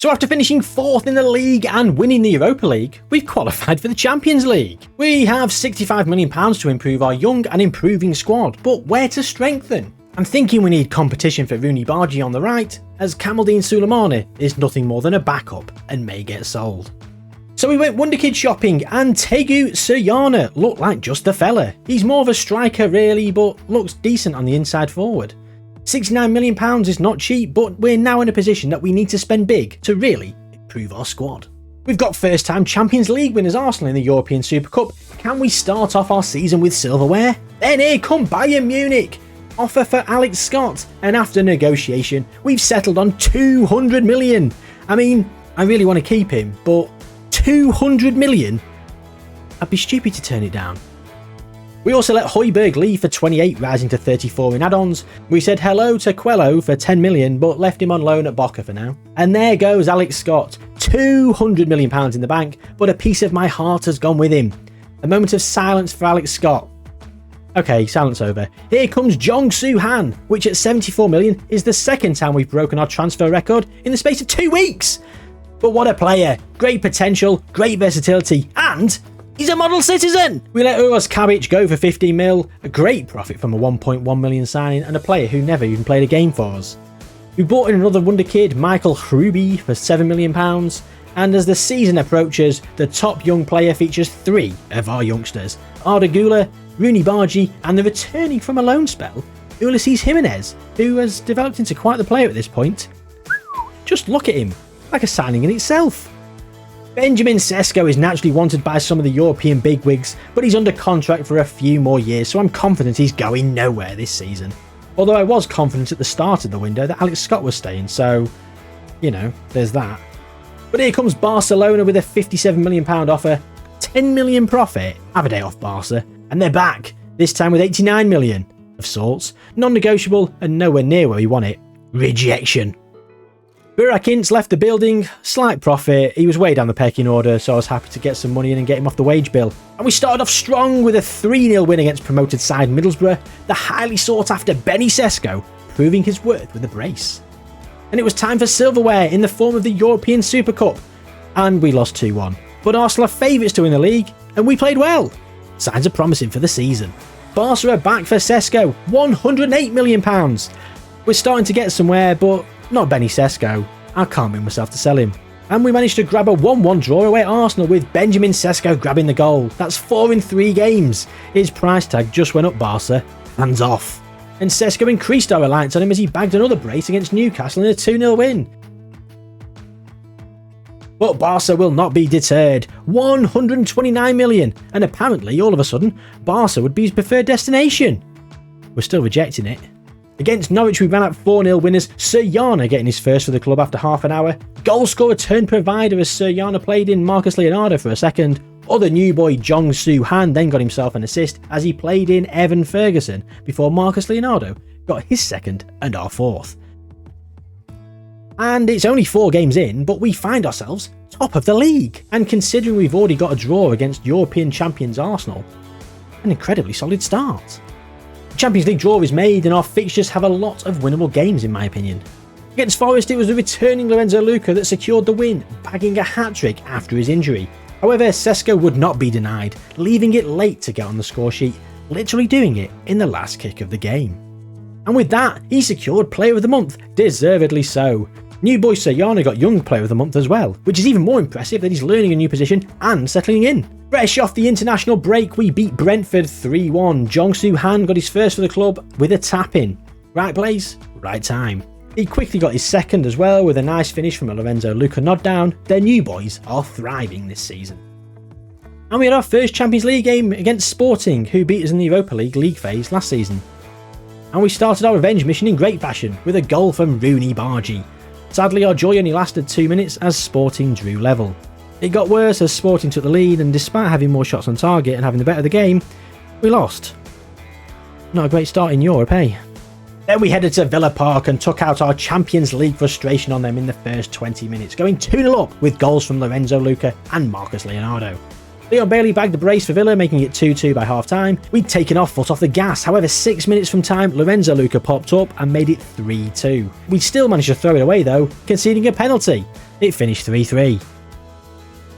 So after finishing 4th in the league and winning the Europa League, we've qualified for the Champions League. We have £65 million to improve our young and improving squad, but where to strengthen? I'm thinking we need competition for Rooney Bargi on the right, as Kamaldeen Suleimani is nothing more than a backup and may get sold. So we went Wonderkid shopping, and Tegu Suryana looked like just the fella. He's more of a striker really, but looks decent on the inside forward. £69 million is not cheap, but we're now in a position that we need to spend big to really improve our squad. We've got first time Champions League winners Arsenal in the European Super Cup. Can we start off our season with silverware? Then here come Bayern Munich. Offer for Alex Scott, and after negotiation, we've settled on 200 million. I mean, I really want to keep him, but 200 million? I'd be stupid to turn it down. We also let Højbjerg leave for 28, rising to 34 in add-ons. We said hello to Quello for 10 million, but left him on loan at Boca for now. And there goes Alex Scott, £200 million in the bank, but a piece of my heart has gone with him. A moment of silence for Alex Scott. Okay, silence over. Here comes Jong-Soo Han, which at 74 million is the second time we've broken our transfer record in the space of 2 weeks. But what a player, great potential, great versatility, and he's a model citizen! We let Uros Kabic go for 15 mil, a great profit from a 1.1 million signing and a player who never even played a game for us. We brought in another wonder kid, Michael Hruby, for £7 million, and as the season approaches, the top young player features 3 of our youngsters, Arda Güler, Rooney Bargi, and the returning from a loan spell, Ulysses Jimenez, who has developed into quite the player at this point. Just look at him, like a signing in itself. Benjamin Sesko is naturally wanted by some of the European bigwigs, but he's under contract for a few more years, so I'm confident he's going nowhere this season. Although I was confident at the start of the window that Alex Scott was staying, so, you know, there's that. But here comes Barcelona with a £57 million offer, 10 million profit, have a day off Barca, and they're back, this time with 89 million, of sorts, non-negotiable and nowhere near where we want it. Rejection. Burak Ince left the building, slight profit, he was way down the pecking order, so I was happy to get some money in and get him off the wage bill. And we started off strong with a 3-0 win against promoted side Middlesbrough, the highly sought after Benny Sesko proving his worth with a brace. And it was time for silverware in the form of the European Super Cup, and we lost 2-1. But Arsenal are favourites to win the league, and we played well. Signs are promising for the season. Barca are back for Sesko, £108 million. We're starting to get somewhere, but not Benny Sesko. I can't bring myself to sell him. And we managed to grab a 1-1 draw away at Arsenal with Benjamin Sesko grabbing the goal. That's 4 in 3 games. His price tag just went up Barca. Hands off. And Sesko increased our reliance on him as he bagged another brace against Newcastle in a 2-0 win. But Barca will not be deterred. 129 million. And apparently, all of a sudden, Barca would be his preferred destination. We're still rejecting it. Against Norwich, we ran out 4-0 winners, Suryana getting his first for the club after half an hour. Goal scorer turned provider as Suryana played in Marcus Leonardo for a second. Other new boy Jong-Soo Han then got himself an assist as he played in Evan Ferguson before Marcus Leonardo got his second and our fourth. And it's only 4 games in, but we find ourselves top of the league. And considering we've already got a draw against European champions Arsenal, an incredibly solid start. Champions League draw is made and our fixtures have a lot of winnable games in my opinion. Against Forest it was the returning Lorenzo Luca that secured the win, bagging a hat-trick after his injury. However, Sesko would not be denied, leaving it late to get on the score sheet, literally doing it in the last kick of the game. And with that, he secured Player of the Month, deservedly so. New boy Suryana got Young Player of the Month as well, which is even more impressive that he's learning a new position and settling in. Fresh off the international break, we beat Brentford 3-1. Jong-Soo Han got his first for the club with a tap-in. Right place, right time. He quickly got his second as well with a nice finish from a Lorenzo Luca nod down. Their new boys are thriving this season. And we had our first Champions League game against Sporting, who beat us in the Europa League phase last season. And we started our revenge mission in great fashion with a goal from Rooney Bargi. Sadly, our joy only lasted 2 minutes as Sporting drew level. It got worse as Sporting took the lead, and despite having more shots on target and having the better of the game, we lost. Not a great start in Europe, eh? Then we headed to Villa Park and took out our Champions League frustration on them in the first 20 minutes, going 2-0 up with goals from Lorenzo Luca and Marcus Leonardo. Leon Bailey bagged the brace for Villa, making it 2-2 by half-time. We'd taken our foot off the gas, however 6 minutes from time, Lorenzo Luca popped up and made it 3-2. We'd still managed to throw it away though, conceding a penalty. it finished 3-3.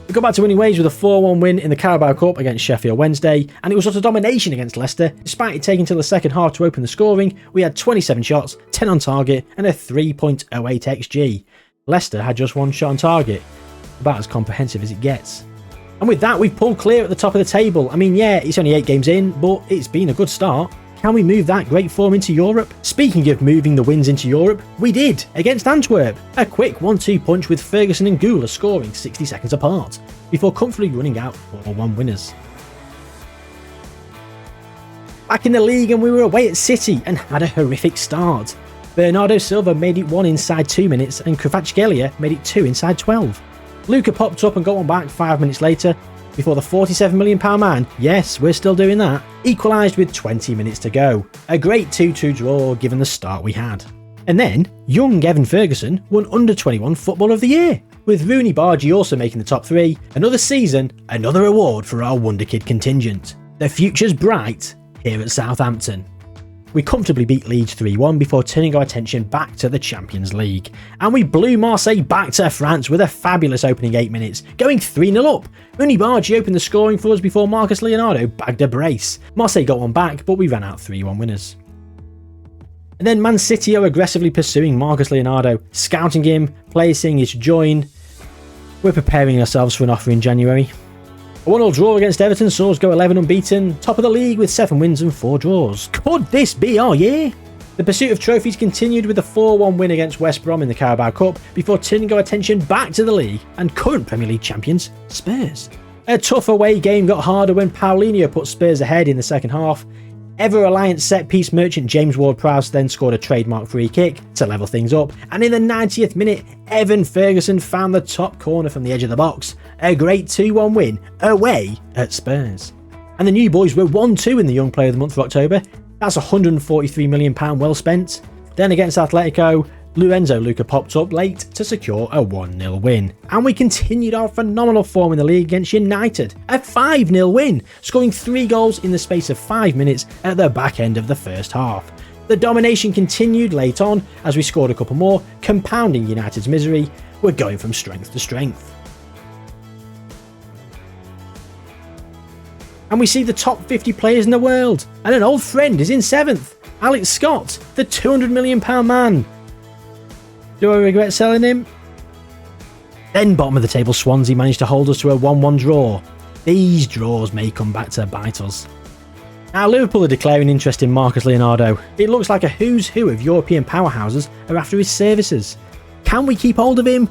We got back to winning ways with a 4-1 win in the Carabao Cup against Sheffield Wednesday, and it was utter domination against Leicester. Despite it taking till the second half to open the scoring, we had 27 shots, 10 on target, and a 3.08 XG. Leicester had just one shot on target, about as comprehensive as it gets. And with that, we've pulled clear at the top of the table. I mean, yeah, it's only 8 games in, but it's been a good start. Can we move that great form into Europe? Speaking of moving the wins into Europe, we did, against Antwerp. A quick 1-2 punch with Ferguson and Gula scoring 60 seconds apart, before comfortably running out 4-1 winners. Back in the league, and we were away at City and had a horrific start. Bernardo Silva made it 1 inside 2 minutes, and Kvaratskhelia made it 2 inside 12. Luka popped up and got one back 5 minutes later, before the £47 million man, yes, we're still doing that, equalised with 20 minutes to go. A great 2-2 draw given the start we had. And then, young Evan Ferguson won Under-21 Football of the Year, with Rooney Bargy also making the top 3. Another season, another award for our Wonder Kid contingent. The future's bright here at Southampton. We comfortably beat Leeds 3-1 before turning our attention back to the Champions League. And we blew Marseille back to France with a fabulous opening 8 minutes, going 3-0 up. Rooney Bargy opened the scoring for us before Marcus Leonardo bagged a brace. Marseille got one back, but we ran out 3-1 winners. And then Man City are aggressively pursuing Marcus Leonardo, scouting him, players saying he should join. We're preparing ourselves for an offer in January. A 1-1 draw against Everton saw us go 11 unbeaten, top of the league with 7 wins and 4 draws. Could this be our year? The pursuit of trophies continued with a 4-1 win against West Brom in the Carabao Cup before turning our attention back to the league and current Premier League champions, Spurs. A tough away game got harder when Paulinho put Spurs ahead in the second half. Ever-reliant set-piece merchant James Ward-Prowse then scored a trademark free kick to level things up, and in the 90th minute, Evan Ferguson found the top corner from the edge of the box. A great 2-1 win away at Spurs. And the new boys were 1-2 in the Young Player of the Month for October. That's £143 million well spent. Then against Atletico, Lorenzo Luca popped up late to secure a 1-0 win. And we continued our phenomenal form in the league against United, a 5-0 win, scoring 3 goals in the space of 5 minutes at the back end of the first half. The domination continued late on as we scored a couple more, compounding United's misery. We're going from strength to strength. And we see the top 50 players in the world, and an old friend is in 7th, Alex Scott, the £200 million man. Do I regret selling him? Then bottom of the table Swansea managed to hold us to a 1-1 draw. These draws may come back to bite us. Now Liverpool are declaring interest in Marcus Leonardo. It looks like a who's who of European powerhouses are after his services. Can we keep hold of him?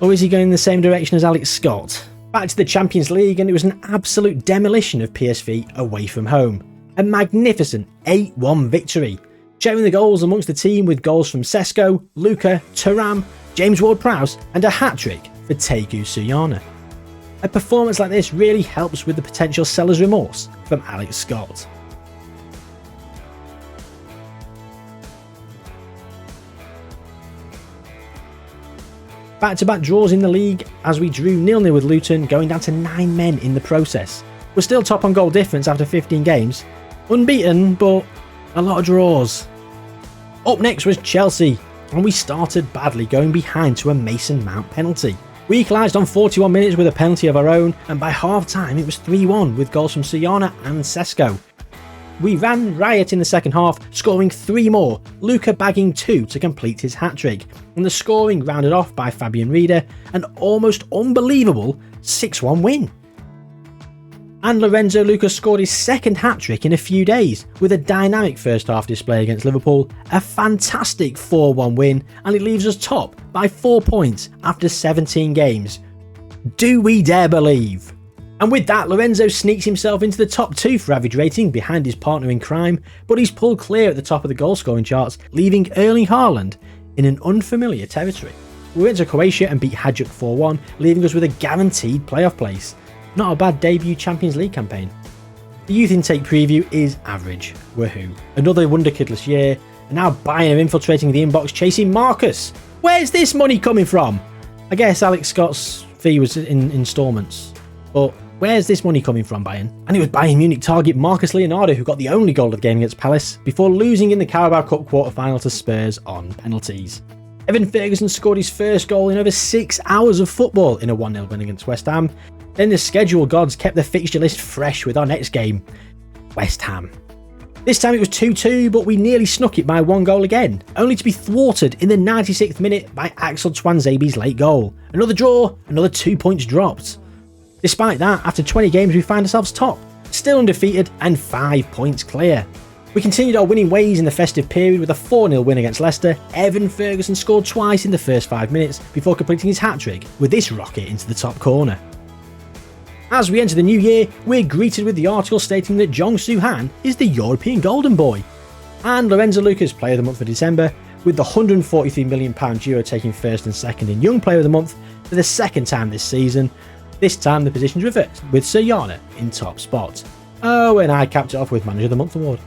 Or is he going in the same direction as Alex Scott? Back to the Champions League, and it was an absolute demolition of PSV away from home. A magnificent 8-1 victory. Sharing the goals amongst the team with goals from Sesko, Luka, Thuram, James Ward-Prowse and a hat-trick for Tegu Suyana. A performance like this really helps with the potential seller's remorse from Alex Scott. Back-to-back draws in the league as we drew 0-0 with Luton, going down to 9 men in the process. We're still top on goal difference after 15 games. Unbeaten, but a lot of draws. Up next was Chelsea, and we started badly, going behind to a Mason Mount penalty. We equalised on 41 minutes with a penalty of our own, and by half-time it was 3-1 with goals from Suyana and Sesko. We ran riot in the second half, scoring 3 more, Luka bagging 2 to complete his hat-trick, and the scoring rounded off by Fabian Rieder, an almost unbelievable 6-1 win. And Lorenzo Luca scored his second hat-trick in a few days, with a dynamic first half display against Liverpool, a fantastic 4-1 win, and it leaves us top by 4 points after 17 games. Do we dare believe? And with that, Lorenzo sneaks himself into the top 2 for average rating behind his partner in crime, but he's pulled clear at the top of the goal scoring charts, leaving Erling Haaland in an unfamiliar territory. We went to Croatia and beat Hajduk 4-1, leaving us with a guaranteed playoff place. Not a bad debut Champions League campaign. The youth intake preview is average. Woohoo. Another wonder-kidless year, and now Bayern are infiltrating the inbox chasing Marcus. Where's this money coming from? I guess Alex Scott's fee was in instalments. But where's this money coming from, Bayern? And it was Bayern Munich target Marcus Leonardo who got the only goal of the game against Palace before losing in the Carabao Cup quarter-final to Spurs on penalties. Evan Ferguson scored his first goal in over 6 hours of football in a 1-0 win against West Ham. Then the schedule gods kept the fixture list fresh with our next game, West Ham. This time it was 2-2, but we nearly snuck it by 1 goal again, only to be thwarted in the 96th minute by Axel Twanzebe's late goal. Another draw, another 2 points dropped. Despite that, after 20 games we find ourselves top, still undefeated and 5 points clear. We continued our winning ways in the festive period with a 4-0 win against Leicester. Evan Ferguson scored twice in the first 5 minutes before completing his hat-trick with this rocket into the top corner. As we enter the new year, we're greeted with the article stating that Jong-Soo Han is the European Golden Boy, and Lorenzo Lucas Player of the Month for December, with the £143 million duo taking first and second in Young Player of the Month for the second time this season. This time the positions reversed, with Jayhuahua in top spot. Oh, and I capped it off with Manager of the Month award.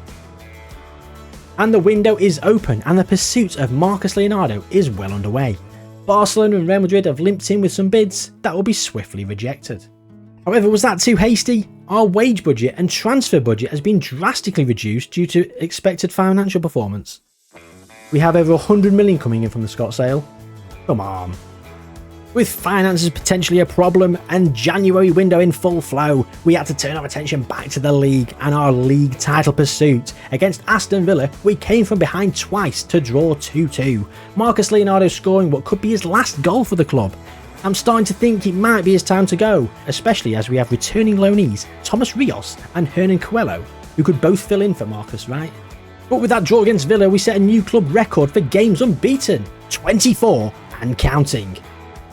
And the window is open, and the pursuit of Marcus Leonardo is well underway. Barcelona and Real Madrid have limped in with some bids that will be swiftly rejected. However, was that too hasty? Our wage budget and transfer budget has been drastically reduced due to expected financial performance. We have over 100 million coming in from the Scott sale. Come on. With finances potentially a problem and January window in full flow, we had to turn our attention back to the league and our league title pursuit. Against Aston Villa, we came from behind twice to draw 2-2. Marcus Leonardo scoring what could be his last goal for the club. I'm starting to think it might be his time to go, especially as we have returning loanees Thomas Rios and Hernan Coelho, who could both fill in for Marcus, right? But with that draw against Villa, we set a new club record for games unbeaten, 24 and counting.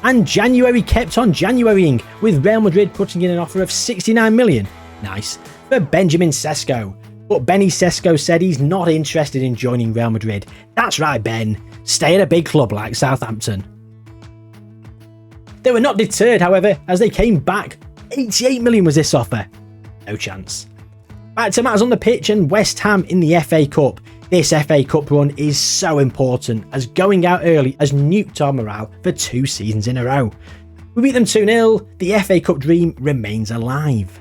And January kept on Januarying, with Real Madrid putting in an offer of 69 million, nice, for Benjamin Sesko. But Benny Sesko said he's not interested in joining Real Madrid. That's right, Ben, stay at a big club like Southampton. They were not deterred, however, as they came back. 88 million was this offer. No chance. Back to matters on the pitch and West Ham in the FA Cup. This FA Cup run is so important, as going out early has nuked our morale for 2 seasons in a row. We beat them 2-0, the FA Cup dream remains alive.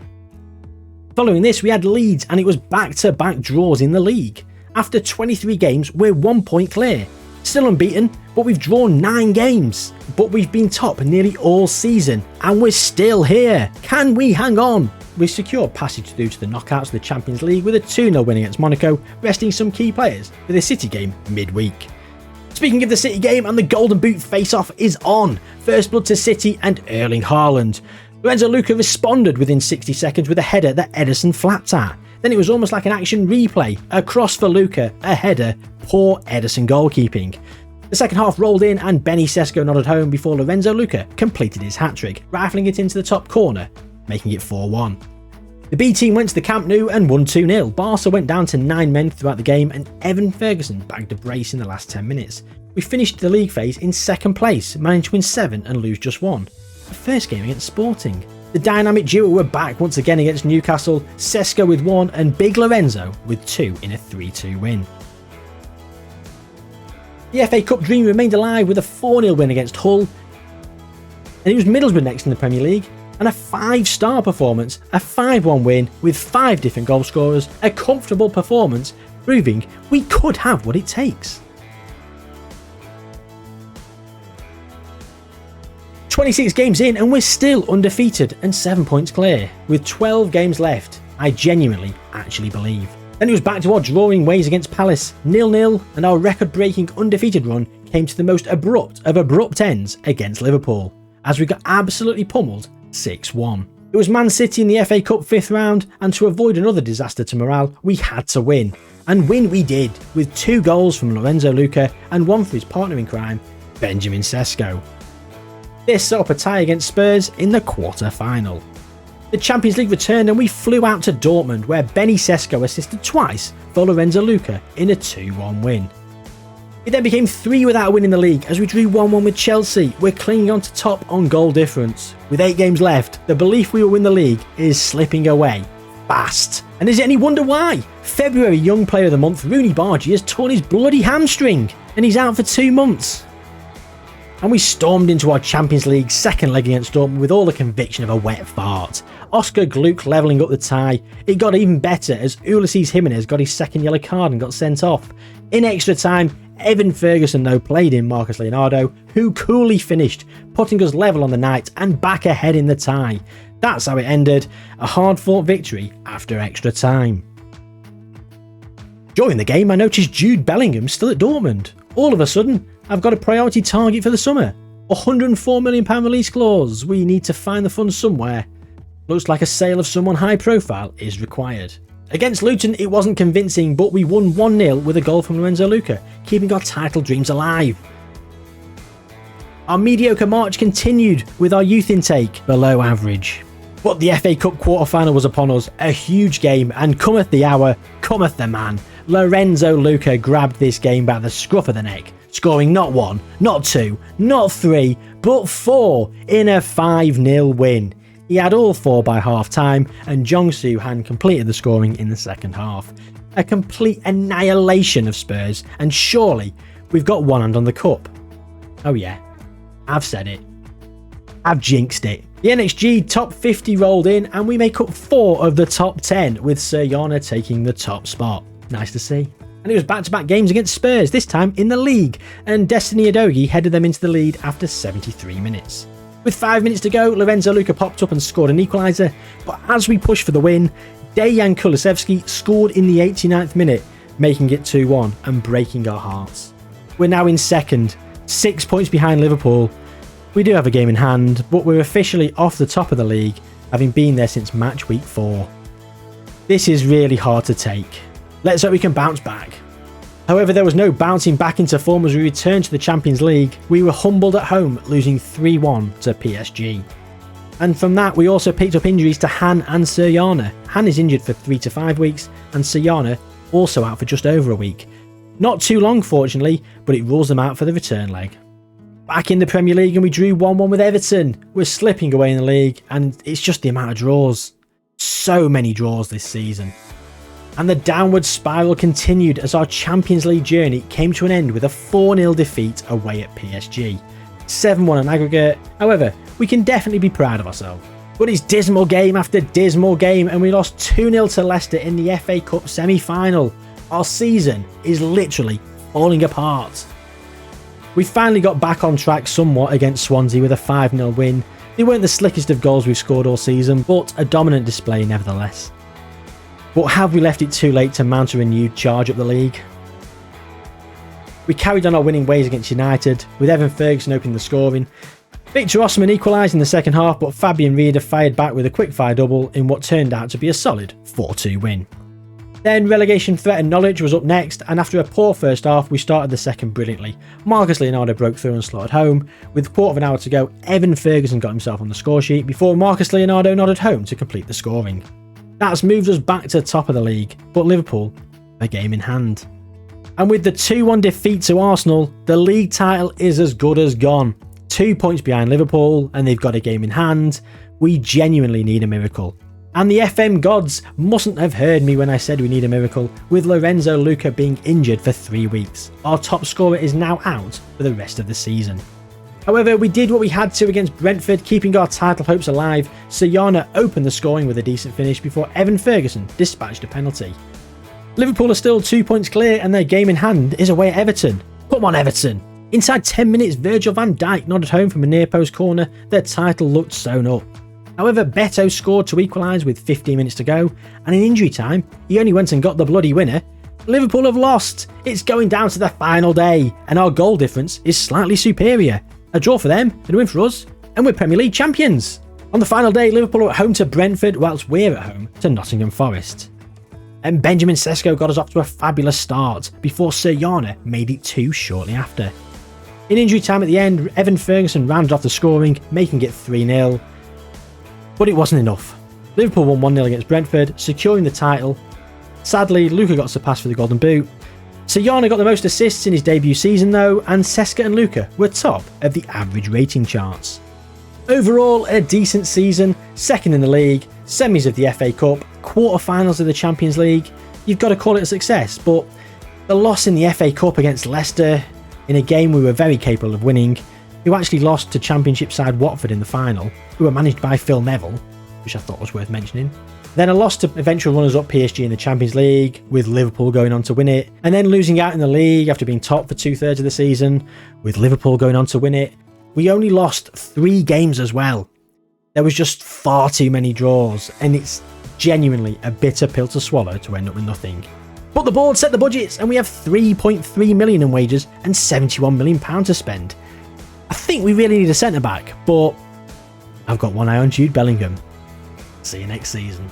Following this, we had Leeds and it was back-to-back draws in the league. After 23 games, we're 1 point clear. Still unbeaten, but we've drawn 9 games. But we've been top nearly all season, and we're still here. Can we hang on? We secured passage through to the knockouts of the Champions League with a 2-0 win against Monaco, resting some key players for the City game midweek. Speaking of the City game, and the Golden Boot face-off is on. First blood to City and Erling Haaland. Lorenzo Luca responded within 60 seconds with a header that Ederson flapped at. Then it was almost like an action replay, a cross for Luca, a header, poor Ederson goalkeeping. The second half rolled in and Benny Sesko nodded home before Lorenzo Luca completed his hat-trick, rifling it into the top corner, making it 4-1. The B team went to the Camp Nou and won 2-0. Barca went down to 9 men throughout the game and Evan Ferguson bagged a brace in the last 10 minutes. We finished the league phase in second place, managed to win 7 and lose just 1. The first game against Sporting. The dynamic duo were back once again against Newcastle, Sesko with 1 and Big Lorenzo with 2 in a 3-2 win. The FA Cup dream remained alive with a 4-0 win against Hull, and it was Middlesbrough next in the Premier League, and a 5-star performance, a 5-1 win with 5 different goal scorers, a comfortable performance, proving we could have what it takes. 26 games in and we're still undefeated and 7 points clear, with 12 games left, I genuinely actually believe. Then it was back to our drawing ways against Palace, 0-0, and our record-breaking undefeated run came to the most abrupt of abrupt ends against Liverpool, as we got absolutely pummeled 6-1. It was Man City in the FA Cup 5th round, and to avoid another disaster to morale, we had to win. And win we did, with 2 goals from Lorenzo Luca and 1 for his partner in crime, Benjamin Sesko. This set up a tie against Spurs in the quarter-final. The Champions League returned and we flew out to Dortmund, where Benny Sesko assisted twice for Lorenzo Luca in a 2-1 win. It then became 3 without a win in the league as we drew 1-1 with Chelsea. We're clinging on to top on goal difference. With 8 games left, the belief we will win the league is slipping away fast. And is it any wonder why? February Young Player of the Month Rooney Bargy has torn his bloody hamstring and he's out for 2 months. And we stormed into our Champions League second leg against Dortmund with all the conviction of a wet fart. Oscar Gluck levelling up the tie. It got even better as Ulises Jimenez got his second yellow card and got sent off. In extra time, Evan Ferguson though played in Marcus Leonardo, who coolly finished, putting us level on the night and back ahead in the tie. That's how it ended, a hard-fought victory after extra time. During the game I noticed Jude Bellingham still at Dortmund. All of a sudden, I've got a priority target for the summer. £104 million release clause, we need to find the funds somewhere. Looks like a sale of someone high profile is required. Against Luton it wasn't convincing, but we won 1-0 with a goal from Lorenzo Luca, keeping our title dreams alive. Our mediocre march continued with our youth intake below average. But the FA Cup quarter-final was upon us, a huge game, and cometh the hour, cometh the man. Lorenzo Luca grabbed this game by the scruff of the neck, scoring not 1, not 2, not 3, but 4 in a 5-0 win. He had all 4 by half-time, and Jong-Soo Han completed the scoring in the second half. A complete annihilation of Spurs, and surely we've got one hand on the cup. Oh yeah, I've said it. I've jinxed it. The NXG top 50 rolled in, and we make up 4 of the top 10, with Jayhuahua taking the top spot. Nice to see. And it was back-to-back games against Spurs, this time in the league, and Destiny Udogie headed them into the lead after 73 minutes. With 5 minutes to go, Lorenzo Luca popped up and scored an equaliser, but as we pushed for the win, Dejan Kulusevski scored in the 89th minute, making it 2-1 and breaking our hearts. We're now in second, 6 points behind Liverpool. We do have a game in hand, but we're officially off the top of the league, having been there since match week 4. This is really hard to take. Let's hope we can bounce back. However, there was no bouncing back into form as we returned to the Champions League. We were humbled at home, losing 3-1 to PSG. And from that, we also picked up injuries to Han and Jayhuahua. Han is injured for 3 to 5 weeks, and Jayhuahua also out for just over a week. Not too long, fortunately, but it rules them out for the return leg. Back in the Premier League, and we drew 1-1 with Everton. We're slipping away in the league, and it's just the amount of draws. So many draws this season. And the downward spiral continued as our Champions League journey came to an end with a 4-0 defeat away at PSG. 7-1 on aggregate, however, we can definitely be proud of ourselves. But it's dismal game after dismal game, and we lost 2-0 to Leicester in the FA Cup semi-final. Our season is literally falling apart. We finally got back on track somewhat against Swansea with a 5-0 win. They weren't the slickest of goals we've scored all season, but a dominant display nevertheless. But have we left it too late to mount a renewed charge up the league? We carried on our winning ways against United, with Evan Ferguson opening the scoring. Victor Osimhen equalised in the second half, but Fabian Rieder fired back with a quick-fire double in what turned out to be a solid 4-2 win. Then relegation threatened Norwich was up next, and after a poor first half, we started the second brilliantly. Marcus Leonardo broke through and slotted home. With a quarter of an hour to go, Evan Ferguson got himself on the score sheet before Marcus Leonardo nodded home to complete the scoring. That's moved us back to the top of the league, but Liverpool, a game in hand. And with the 2-1 defeat to Arsenal, the league title is as good as gone. 2 points behind Liverpool, and they've got a game in hand. We genuinely need a miracle. And the FM gods mustn't have heard me when I said we need a miracle, with Lorenzo Luca being injured for 3 weeks. Our top scorer is now out for the rest of the season. However, we did what we had to against Brentford, keeping our title hopes alive. Jayhuahua opened the scoring with a decent finish before Evan Ferguson dispatched a penalty. Liverpool are still 2 points clear, and their game in hand is away at Everton. Come on, Everton! Inside 10 minutes, Virgil van Dijk nodded home from a near post corner. Their title looked sewn up. However, Beto scored to equalise with 15 minutes to go, and in injury time, he only went and got the bloody winner. Liverpool have lost. It's going down to the final day, and our goal difference is slightly superior. A draw for them, and a win for us, and we're Premier League champions. On the final day, Liverpool are at home to Brentford, whilst we're at home to Nottingham Forest. And Benjamin Sesko got us off to a fabulous start, before Jayhuahua made it 2 shortly after. In injury time at the end, Evan Ferguson rounded off the scoring, making it 3-0. But it wasn't enough. Liverpool won 1-0 against Brentford, securing the title. Sadly, Luca got surpassed for the Golden Boot. Jayhuahua got the most assists in his debut season though, and Seska and Luca were top of the average rating charts. Overall, a decent season, second in the league, semis of the FA Cup, quarter-finals of the Champions League. You've got to call it a success, but the loss in the FA Cup against Leicester, in a game we were very capable of winning, who actually lost to Championship side Watford in the final, who were managed by Phil Neville, which I thought was worth mentioning. Then a loss to eventual runners-up PSG in the Champions League, with Liverpool going on to win it, and then losing out in the league after being top for 2/3 of the season, with Liverpool going on to win it. We only lost 3 games as well. There was just far too many draws, and it's genuinely a bitter pill to swallow to end up with nothing. But the board set the budgets, and we have 3.3 million in wages and 71 million pounds to spend. I think we really need a centre-back, but I've got one eye on Jude Bellingham. See you next season.